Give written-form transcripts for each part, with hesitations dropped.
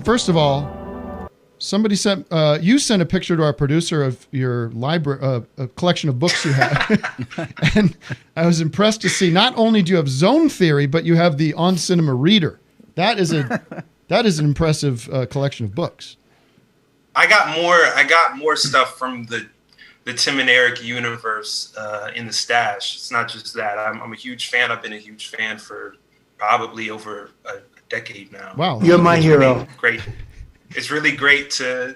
First of all, somebody sent you sent a picture to our producer of your library, a collection of books you have, and I was impressed to see not only do you have Zone Theory, but you have the On Cinema Reader. That is an impressive collection of books. I got more stuff from the Tim and Eric universe in the stash. It's not just that. I'm a huge fan. I've been a huge fan for probably over a decade now. Wow, you're my hero. Really great. It's really great to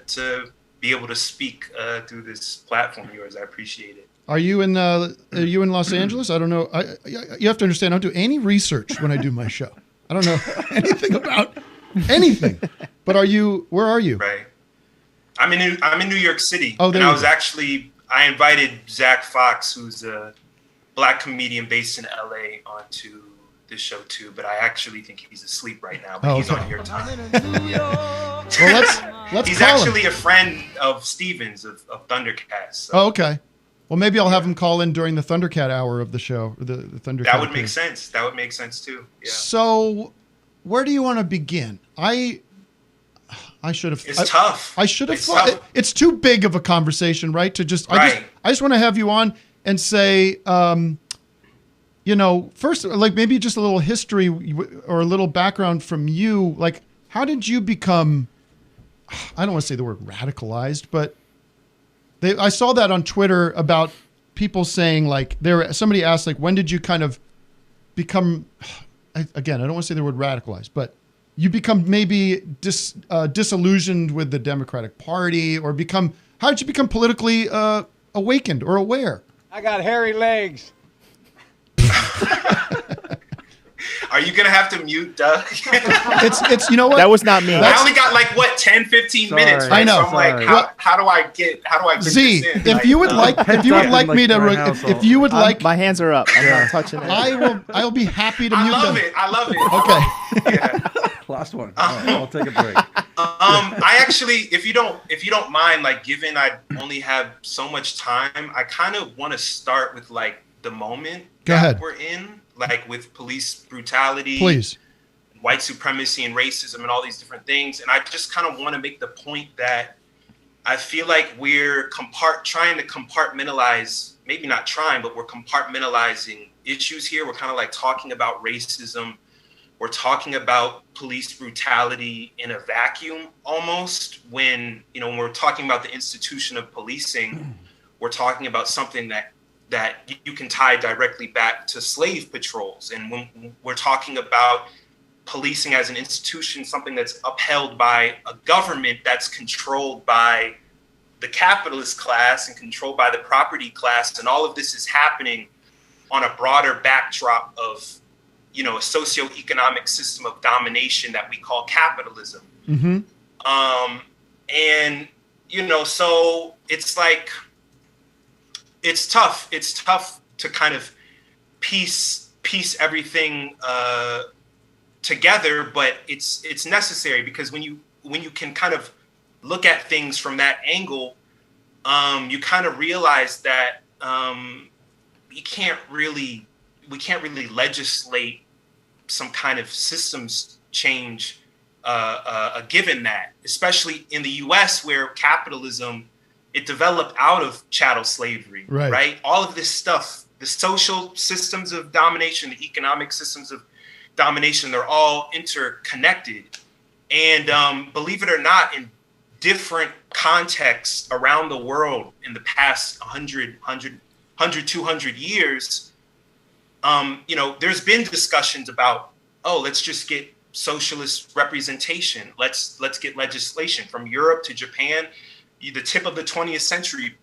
be able to speak through this platform of yours. I appreciate it. Are you in Los Angeles? I don't know. You have to understand, I don't do any research when I do my show. I don't know anything about anything. But where are you? Right. I'm in New York City. Oh, there I invited Zach Fox, who's a Black comedian based in LA, onto this show too, but I actually think he's asleep right now, but he's on your time. Well, let's he's call actually him. A friend of Steven's of Thundercats. So. Oh, okay. Well, maybe I'll have him call in during the Thundercat hour of the show. The Thundercat. That would make sense. That would make sense too. Yeah. So, where do you want to begin? I should have. It's tough. I should have thought. It's too big of a conversation, right? To just. Right. I just want to have you on and say, first, like maybe just a little history or a little background from you. Like, how did you become? I don't want to say the word radicalized, but I saw that on Twitter about people saying like somebody asked like, when did you kind of become? Again, I don't want to say the word radicalized, but you become maybe disillusioned with the Democratic Party, or how did you become politically awakened or aware? I got hairy legs. Are you gonna have to mute Doug? it's you know what? That was not me. I only got like 10, 15 minutes. Right? I know. So I'm like, how do I get Z, this in? if you would like me to, if you would like, my hands are up. I'm not touching it. I'll be happy to mute them. I love it. Okay. Yeah. Last one. I'll take a break. I actually, if you don't mind, like, given I only have so much time, I kind of want to start with like the moment we're in, like with police brutality, please, white supremacy and racism and all these different things. And I just kind of want to make the point that I feel like we're trying to compartmentalize, maybe not trying, but we're compartmentalizing issues here. We're kind of like talking about racism. We're talking about police brutality in a vacuum almost, when we're talking about the institution of policing, we're talking about something that you can tie directly back to slave patrols. And when we're talking about policing as an institution, something that's upheld by a government that's controlled by the capitalist class and controlled by the property class, and all of this is happening on a broader backdrop of a socioeconomic system of domination that we call capitalism. Mm-hmm. So it's like, it's tough. It's tough to kind of piece everything together, but it's necessary, because when you can kind of look at things from that angle, you kind of realize that we can't really legislate some kind of systems change given that, especially in the US, where capitalism, it developed out of chattel slavery, right? All of this stuff, the social systems of domination, the economic systems of domination, they're all interconnected. And believe it or not, in different contexts around the world in the past 100, 200 years, there's been discussions about, let's just get socialist representation. Let's get legislation from Europe to Japan. The tip of the 20th century,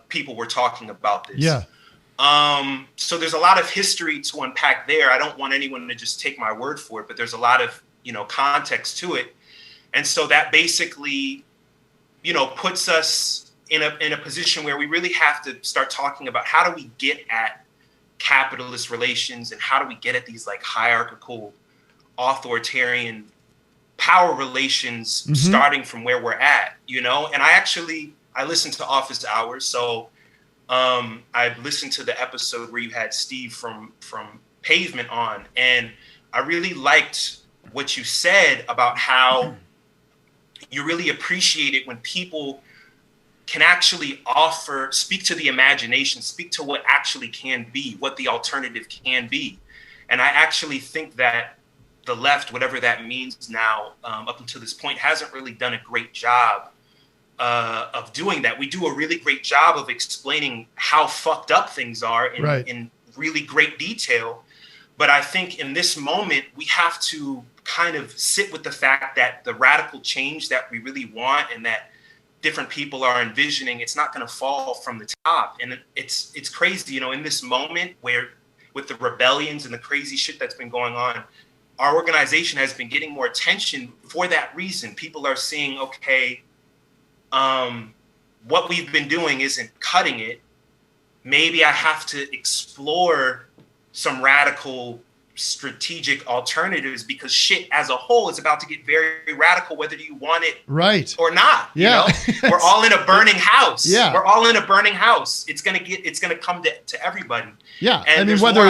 people were talking about this. Yeah. So there's a lot of history to unpack there. I don't want anyone to just take my word for it, but there's a lot of, context to it. And so that basically, puts us in a position where we really have to start talking about how do we get at capitalist relations, and how do we get at these like hierarchical, authoritarian power relations, mm-hmm. starting from where we're at, and I listened to Office Hours. So I listened to the episode where you had Steve from Pavement on, and I really liked what you said about how you really appreciate it when people can actually speak to the imagination, speak to what actually can be, what the alternative can be. And I actually think that the left, whatever that means now, up until this point, hasn't really done a great job of doing that. We do a really great job of explaining how fucked up things are in really great detail. But I think in this moment, we have to kind of sit with the fact that the radical change that we really want and that different people are envisioning, it's not going to fall from the top. And it's crazy, you know, in this moment where with the rebellions and the crazy shit that's been going on, our organization has been getting more attention for that reason. People are seeing, okay, what we've been doing isn't cutting it. Maybe I have to explore some radical strategic alternatives because shit as a whole is about to get very radical, whether you want it or not. Yeah. You know? We're all in a burning house. Yeah. We're all in a burning house. It's gonna come to everybody. Yeah. And I mean, whether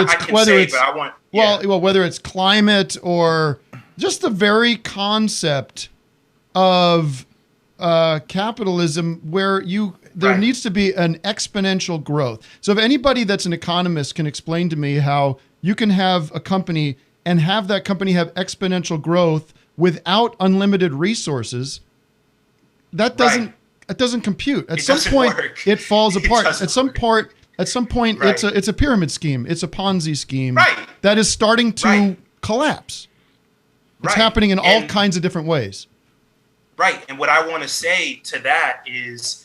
it's climate or just the very concept of capitalism where there needs to be an exponential growth. So if anybody that's an economist can explain to me how you can have a company and have that company have exponential growth without unlimited resources, that doesn't compute. At some point, it falls apart. At some point, it's a pyramid scheme. It's a Ponzi scheme that is starting to collapse. It's happening in all kinds of different ways. Right. And what I want to say to that is,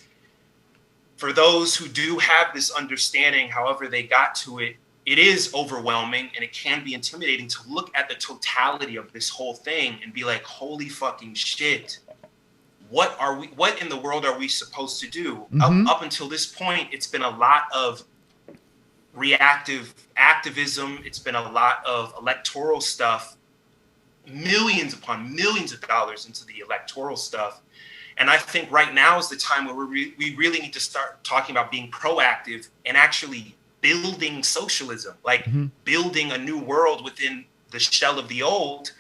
for those who do have this understanding, however they got to it, it is overwhelming and it can be intimidating to look at the totality of this whole thing and be like, holy fucking shit. What in the world are we supposed to do? Mm-hmm. Up until this point, it's been a lot of reactive activism. It's been a lot of electoral stuff, millions upon millions of dollars into the electoral stuff. And I think right now is the time where we really need to start talking about being proactive and actually building socialism, like building a new world within the shell of the old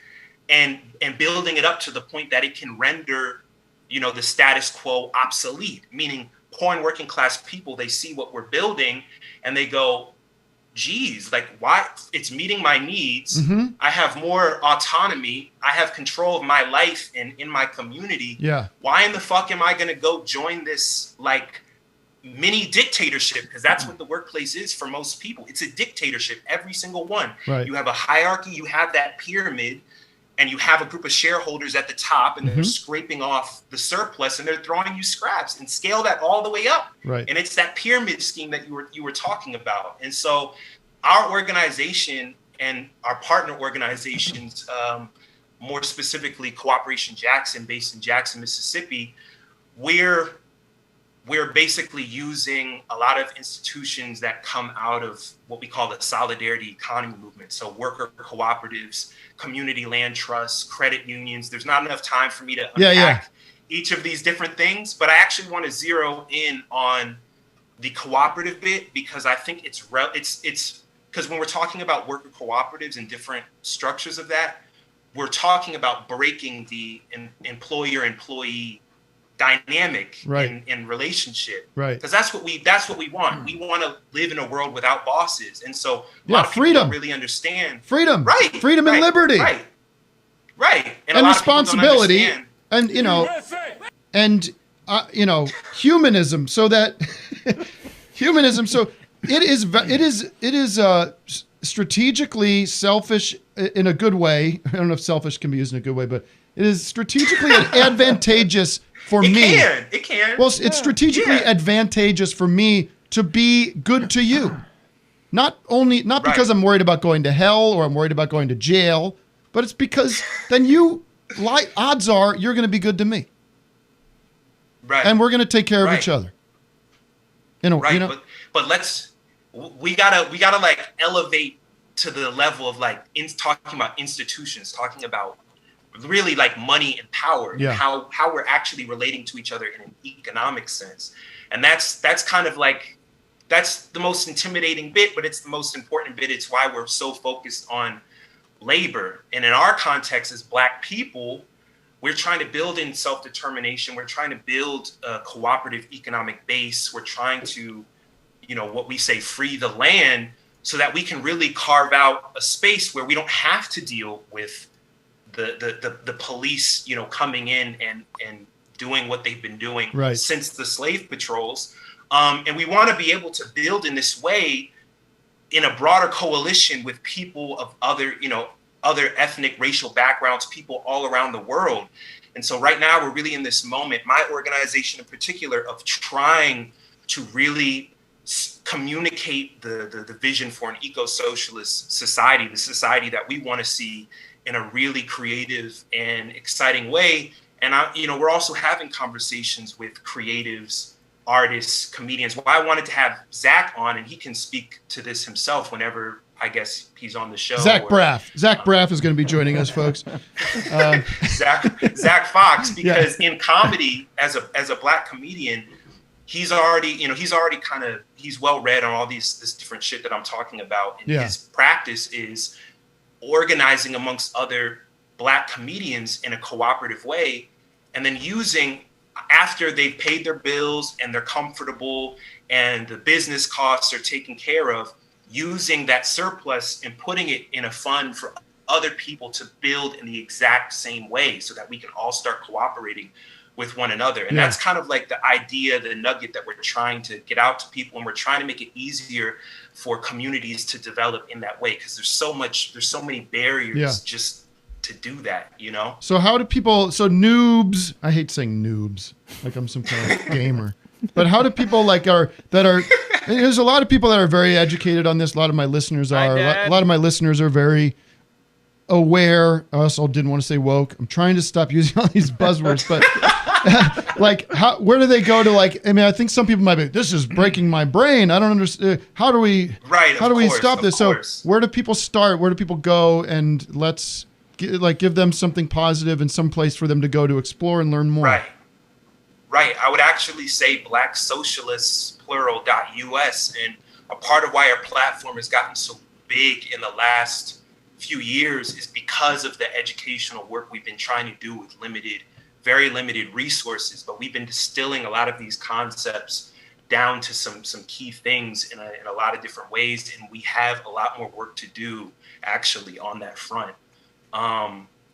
and building it up to the point that it can render, you know, the status quo obsolete, meaning poor and working class people, they see what we're building and they go, geez, like why it's meeting my needs. I have more autonomy. I have control of my life and in my community. Yeah. Why in the fuck am I going to go join this like mini dictatorship? Because that's what the workplace is for most people. It's a dictatorship, every single one. Right. You have a hierarchy, you have that pyramid, and you have a group of shareholders at the top, and they're scraping off the surplus, and they're throwing you scraps, and scale that all the way up. Right. And it's that pyramid scheme that you were talking about. And so our organization and our partner organizations, more specifically Cooperation Jackson, based in Jackson, Mississippi, we're basically using a lot of institutions that come out of what we call the solidarity economy movement. So worker cooperatives, community land trusts, credit unions. There's not enough time for me to unpack each of these different things, but I actually want to zero in on the cooperative bit because I think it's because when we're talking about worker cooperatives and different structures of that, we're talking about breaking the employer-employee dynamic in relationship, because that's what we want. We want to live in a world without bosses, and so a lot of people don't really understand freedom, freedom and liberty, and responsibility, and humanism. So that humanism. So it is strategically selfish in a good way. I don't know if selfish can be used in a good way, but it is strategically advantageous for me. It can. Well, it's strategically advantageous for me to be good to you. Not because I'm worried about going to hell or I'm worried about going to jail, but it's because then odds are you're going to be good to me. Right. And we're going to take care of each other. But we gotta like elevate to the level of like talking about institutions, talking about really like money and power, and how we're actually relating to each other in an economic sense. And that's kind of like, that's the most intimidating bit, but it's the most important bit. It's why we're so focused on labor. And in our context as Black people, we're trying to build in self-determination. We're trying to build a cooperative economic base. We're trying to, what we say, free the land so that we can really carve out a space where we don't have to deal with the police, coming in and doing what they've been doing since the slave patrols. And we want to be able to build in this way in a broader coalition with people of other ethnic, racial backgrounds, people all around the world. And so right now we're really in this moment, my organization in particular, of trying to really communicate the vision for an eco-socialist society, the society that we want to see in a really creative and exciting way. And we're also having conversations with creatives, artists, comedians. Well, I wanted to have Zach on, and he can speak to this himself whenever I guess he's on the show. Zach Braff is going to be joining us, folks. Zach Fox, because in comedy, as a Black comedian, he's already he's well read on all this different shit that I'm talking about. And his practice is organizing amongst other Black comedians in a cooperative way, and then using, after they've paid their bills and they're comfortable and the business costs are taken care of, using that surplus and putting it in a fund for other people to build in the exact same way so that we can all start cooperating with one another. And that's kind of like the idea, the nugget that we're trying to get out to people. And we're trying to make it easier for communities to develop in that way, because there's so many barriers just to do that, So how do people, noobs, I hate saying noobs, like I'm some kind of gamer, but how do people there's a lot of people that are very educated on this. A lot of my listeners are, a lot of my listeners are very aware. I also didn't want to say woke. I'm trying to stop using all these buzzwords, but where do they go to I think some people might be, this is breaking my brain. I don't understand. How do we stop this? So where do people start? Where do people go? And let's give them something positive and some place for them to go to explore and learn more. Right. I would actually say Black Socialists, plural.us. And a part of why our platform has gotten so big in the last few years is because of the educational work we've been trying to do with very limited resources. But we've been distilling a lot of these concepts down to some key things in a lot of different ways. And we have a lot more work to do actually on that front.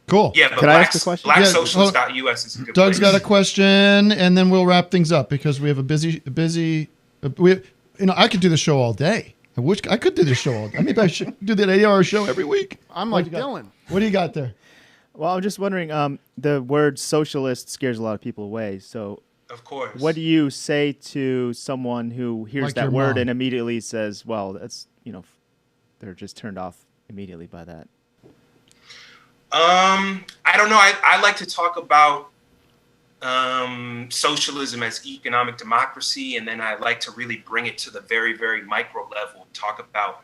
Cool. Yeah, but Can I ask a question? BlackSocialist.us is a good Doug's place. got a question, and then we'll wrap things up because we have a busy. I could do the show all day. I wish I could do the show all day. Maybe I should do that 8-hour show every week. I'm like Dylan. What do you got there? Well, I'm just wondering, the word socialist scares a lot of people away. So, of course, what do you say to someone who hears that word and immediately says, well, that's, they're just turned off immediately by that? I don't know. I like to talk about socialism as economic democracy, and then I like to really bring it to the very, very micro level. Talk about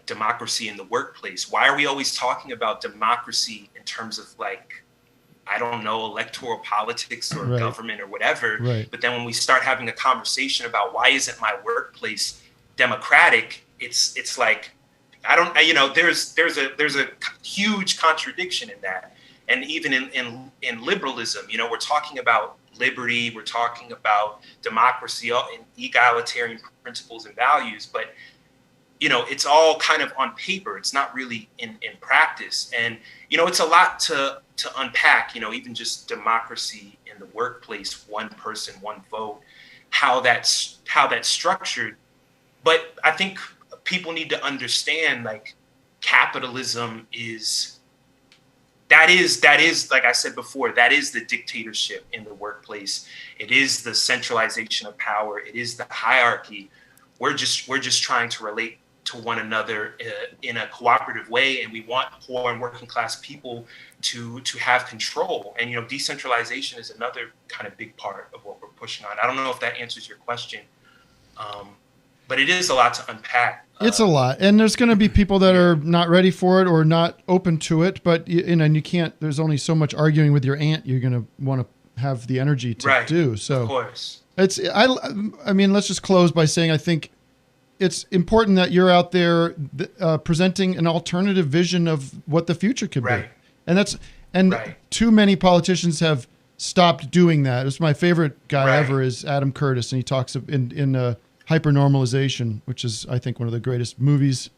democracy in the workplace. Why are we always talking about democracy in terms of I don't know, electoral politics or government or whatever? But then when we start having a conversation about why isn't my workplace democratic, it's like, I don't, there's a huge contradiction in that. And even in liberalism, we're talking about liberty, we're talking about democracy and egalitarian principles and values, but it's all kind of on paper. It's not really in practice. And it's a lot to unpack, even just democracy in the workplace, one person, one vote, how that's structured. But I think people need to understand capitalism is like I said before, that is the dictatorship in the workplace. It is the centralization of power. It is the hierarchy. We're just trying to relate to one another in a cooperative way, and we want poor and working class people to have control. And decentralization is another kind of big part of what we're pushing on. I don't know if that answers your question, but it is a lot to unpack. It's a lot, and there's going to be people that are not ready for it or not open to it. But and you can't. There's only so much arguing with your aunt you're going to want to have the energy to do. So of course, it's. I mean, let's just close by saying I think it's important that you're out there presenting an alternative vision of what the future could be. And too many politicians have stopped doing that. It's my favorite guy ever is Adam Curtis, and he talks in Hypernormalization, which is, I think, one of the greatest movies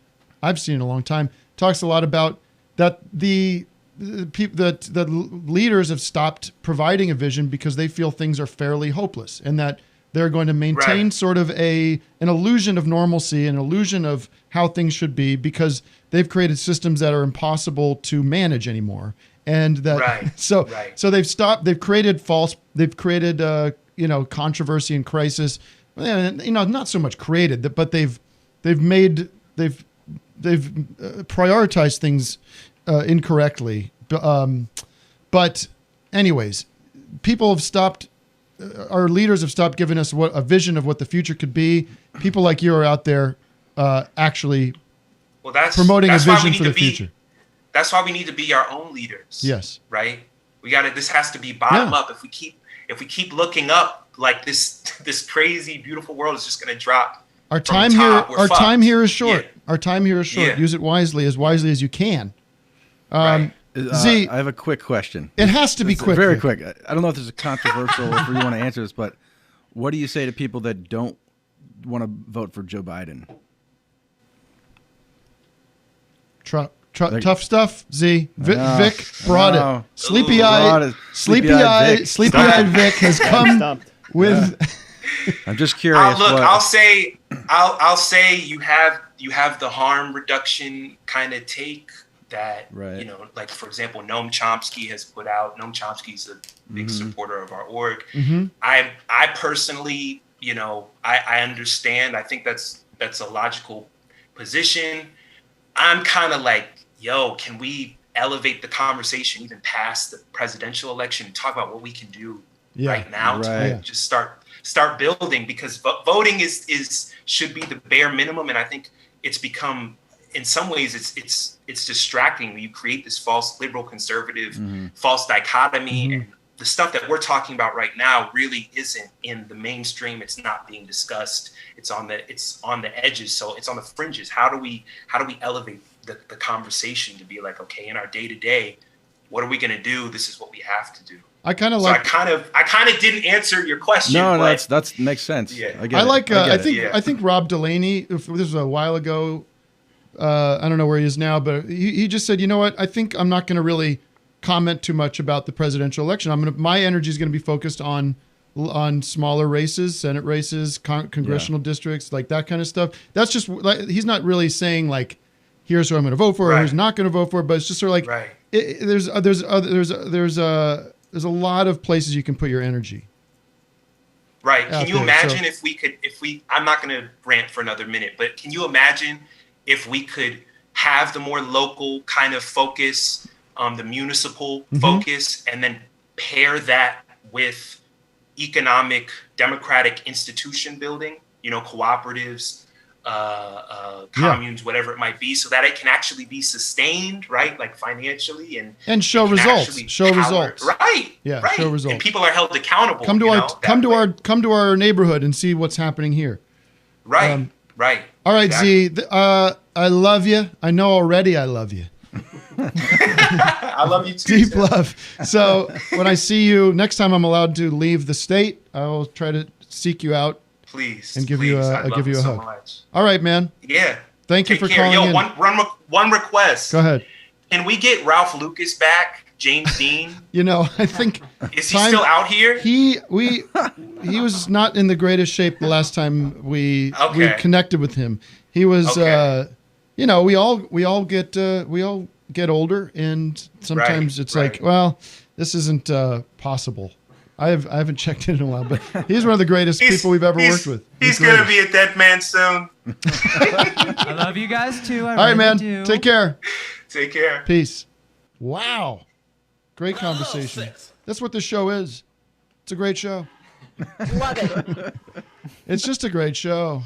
I've seen in a long time. Talks a lot about that the leaders have stopped providing a vision because they feel things are fairly hopeless, and that they're going to maintain sort of an illusion of normalcy, an illusion of how things should be, because they've created systems that are impossible to manage anymore. And that so they've created controversy and crisis. Not so much created, but they've prioritized things incorrectly. But anyways, people have stopped. Our leaders have stopped giving us a vision of what the future could be. People like you are out there actually promoting a vision for the future. That's why we need to be our own leaders. Yes. Right. This has to be bottom up. If we keep looking up, like this crazy, beautiful world is just going to drop. Our time here is short. Yeah. Our time here is short. Yeah. Use it wisely as you can. Z, I have a quick question. It has to be quick. Very quick. I don't know if this is controversial if you want to answer this, but what do you say to people that don't want to vote for Joe Biden? Tough stuff, Z. Vic brought it. Sleepy-eyed Vic has come with. I'm just curious. I'll say you have the harm reduction kind of take that, like, for example, Noam Chomsky has put out. Noam Chomsky's a big supporter of our org. Mm-hmm. I personally, I understand. I think that's a logical position. I'm kind of like, can we elevate the conversation even past the presidential election and talk about what we can do right now to just start building, because voting should be the bare minimum. And I think it's become, in some ways, it's distracting. You create this false liberal conservative, false dichotomy. And the stuff that we're talking about right now really isn't in the mainstream. It's not being discussed. It's on the edges. So it's on the fringes. How do we elevate the conversation to be like, okay, in our day to day, what are we going to do? This is what we have to do. I kind of didn't answer your question. No, that makes sense. Yeah. I think Rob Delaney, this was a while ago. I don't know where he is now, but he just said, you know what? I think I'm not going to really comment too much about the presidential election. My energy is going to be focused on smaller races, Senate races, congressional districts, like that kind of stuff. That's just like, he's not really saying like, here's who I'm going to vote for, or who's not going to vote for, but it's just sort of like there's a lot of places you can put your energy. Right. Can you imagine if we I'm not going to rant for another minute, but can you imagine if we could have the more local kind of focus, the municipal focus, and then pair that with economic, democratic institution building, cooperatives, communes, whatever it might be, so that it can actually be sustained, right? Like financially and show results. Results. Right. Yeah. Right. Show results. And people are held accountable. Come to our neighborhood and see what's happening here. Right. Right. All right, exactly. Z. I love you. I know already. I love you. I love you too. Deep love. So when I see you next time, I'm allowed to leave the state. I will try to seek you out. Please. And give you a hug. Much. All right, man. Yeah. Thank you for calling in. One request. Go ahead. Can we get Ralph Lucas back? James Dean? I think is he still out here? He was not in the greatest shape the last time we connected with him. He was we all get older, and sometimes it's like, well, this isn't possible. I haven't checked in a while, but he's one of the greatest people we've ever worked with. He's going to be a dead man soon. I love you guys too. All right, man. Take care. Take care. Peace. Wow. Great conversation. That's what this show is. It's a great show. Love it. It's just a great show.